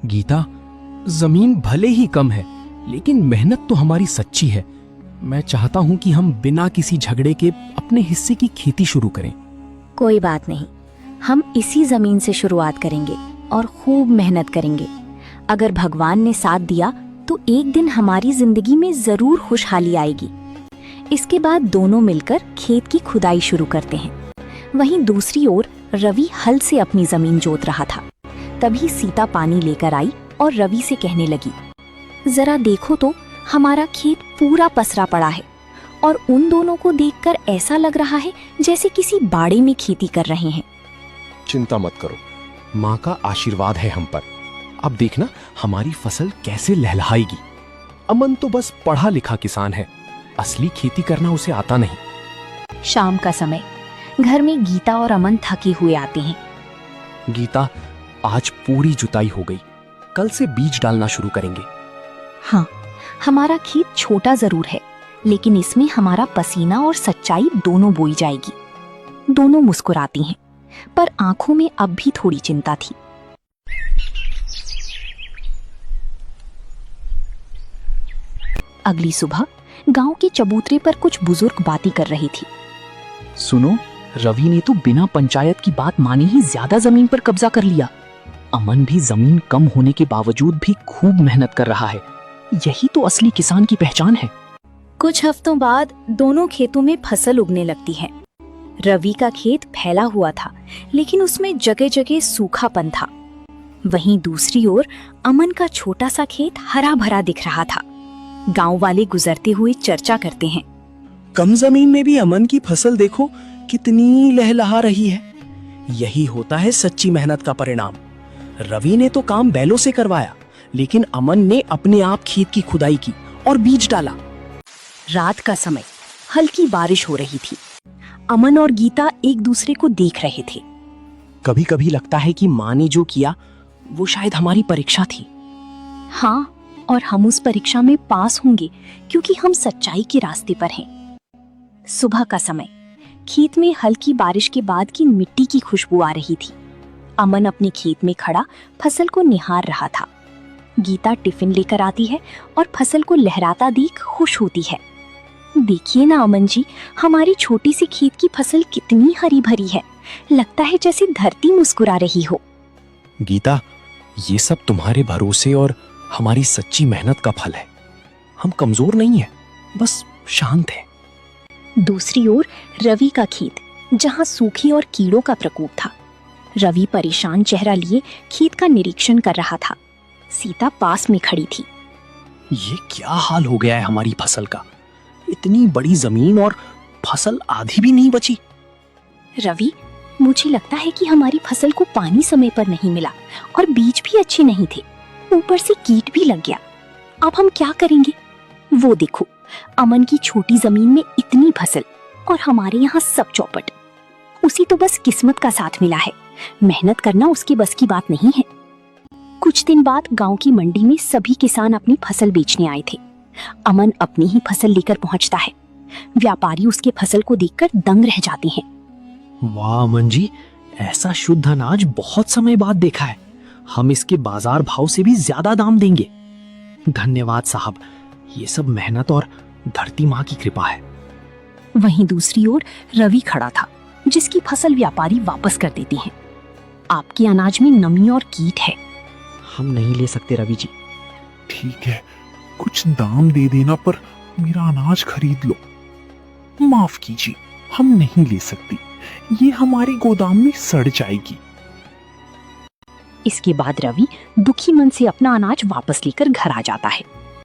गीता, जमीन भले ही कम है, लेकिन मेहनत तो हमारी सच्ची है। मैं चाहता हूँ कि हम बिना किसी झगड़े के अपने हिस्से की खेती शुरू करें। कोई बात नहीं, हम इसी जमीन से शुरुआत करेंगे और खूब मेहनत करेंगे। अगर भगवान ने साथ दिया तो एक दिन हमारी जिंदगी में जरूर खुशहाली आएगी। इसके बाद दोनों मिलकर खेत की खुदाई शुरू करते हैं। वहीं दूसरी ओर रवि हल से अपनी जमीन जोत रहा था। तभी सीता पानी लेकर आई और रवि से कहने लगी, जरा देखो तो, हमारा खेत पूरा पसरा पड़ा है और उन दोनों को देखकर ऐसा लग रहा है जैसे किसी बाड़े में खेती कर रहे हैं। चिंता मत करो, माँ का आशीर्वाद है हम पर। अब देखना हमारी फसल कैसे लहलहाएगी। अमन तो बस पढ़ा लिखा किसान है, असली खेती करना उसे आता नहीं। शाम का समय, घर में गीता और अमन थके हुए आते हैं। गीता, आज पूरी जुताई हो गई, कल से बीज डालना शुरू करेंगे। हाँ, हमारा खेत छोटा जरूर है, लेकिन इसमें हमारा पसीना और सच्चाई दोनों बोई जाएगी। दोनों मुस्कुराती हैं, पर आंखों में अब भी थोड़ी चिंता थी। अगली सुबह गांव के चबूतरे पर कुछ बुजुर्ग बातें कर रही थी। सुनो, रवि ने तो बिना पंचायत की बात माने ही ज्यादा जमीन पर कब्जा कर लिया। अमन भी जमीन कम होने के बावजूद भी खूब मेहनत कर रहा है। यही तो असली किसान की पहचान है। कुछ हफ्तों बाद दोनों खेतों में फसल उगने लगती है। रवि का खेत फैला हुआ था, लेकिन उसमें जगह जगह सूखापन था। वहीं दूसरी ओर अमन का छोटा सा खेत हरा भरा दिख रहा था। गांव वाले गुजरते हुए चर्चा करते हैं, कम जमीन में भी अमन की फसल देखो कितनी लहलहा रही है। यही होता है सच्ची मेहनत का परिणाम। रवि ने तो काम बैलों से करवाया, लेकिन अमन ने अपने आप खेत की खुदाई की और बीज डाला। रात का समय, हल्की बारिश हो रही थी। अमन और गीता एक दूसरे को देख रहे थे। कभी कभी लगता है कि माँ ने जो किया वो शायद हमारी परीक्षा थी। हाँ, और हम उस परीक्षा में पास होंगे क्योंकि हम सच्चाई के रास्ते पर हैं। सुबह का समय, खेत में हल्की बारिश के बाद की मिट्टी की खुशबू आ रही थी। अमन अपने खेत में खड़ा फसल को निहार रहा था। गीता टिफिन लेकर आती है और फसल को लहराता देख खुश होती है। देखिए ना अमन जी, हमारी छोटी सी खेत की फसल कितनी हरी भरी है। लगता है जैसे धरती मुस्कुरा रही हो। गीता, ये सब तुम्हारे भरोसे और हमारी सच्ची मेहनत का फल है। हम कमजोर नहीं हैं, बस शांत हैं। दूसरी ओर रवि का खेत, जहां सूखी और कीड़ों का प्रकोप था। रवि परेशान चेहरा लिए खेत का निरीक्षण कर रहा था। सीता पास में खड़ी थी। ये क्या हाल हो गया है हमारी फसल का। इतनी बड़ी जमीन और फसल आधी भी नहीं बची। रवि, मुझे लगता है कि हमारी फसल को पानी समय पर नहीं मिला और बीज भी अच्छे नहीं थे। ऊपर से कीट भी लग गया। अब हम क्या करेंगे? वो देखो, अमन की छोटी जमीन में इतनी फसल और हमारे यहाँ सब चौपट। उसी तो बस किस्मत का साथ मिला है। मेहनत करना उसके बस की बात नहीं है। कुछ दिन बाद गांव की मंडी में सभी किसान अपनी फसल बेचने आए थे। अमन अपनी ही फसल लेकर पहुंचता है। व्यापारी उसके फसल को देखकर दंग रह जाते हैं। वाह अमन जी, ऐसा शुद्ध अनाज बहुत समय बाद देखा है। हम इसके बाजार भाव से भी ज्यादा दाम देंगे। धन्यवाद साहब, ये सब मेहनत और धरती माँ की कृपा है। वहीं दूसरी ओर रवि खड़ा था, जिसकी फसल व्यापारी वापस कर देते हैं। आपके अनाज में नमी और कीट है। हम नहीं ले सकते रवि जी। ठीक है, कुछ दाम दे देना, पर मेरा अनाज खरीद लो। माफ कीजिए, हम नहीं ले सकती। ये हमारे गोदाम में सड़ जाएगी। इसके बाद रवि दुखी मन से अपना अनाज वापस लेकर घर आ जाता है।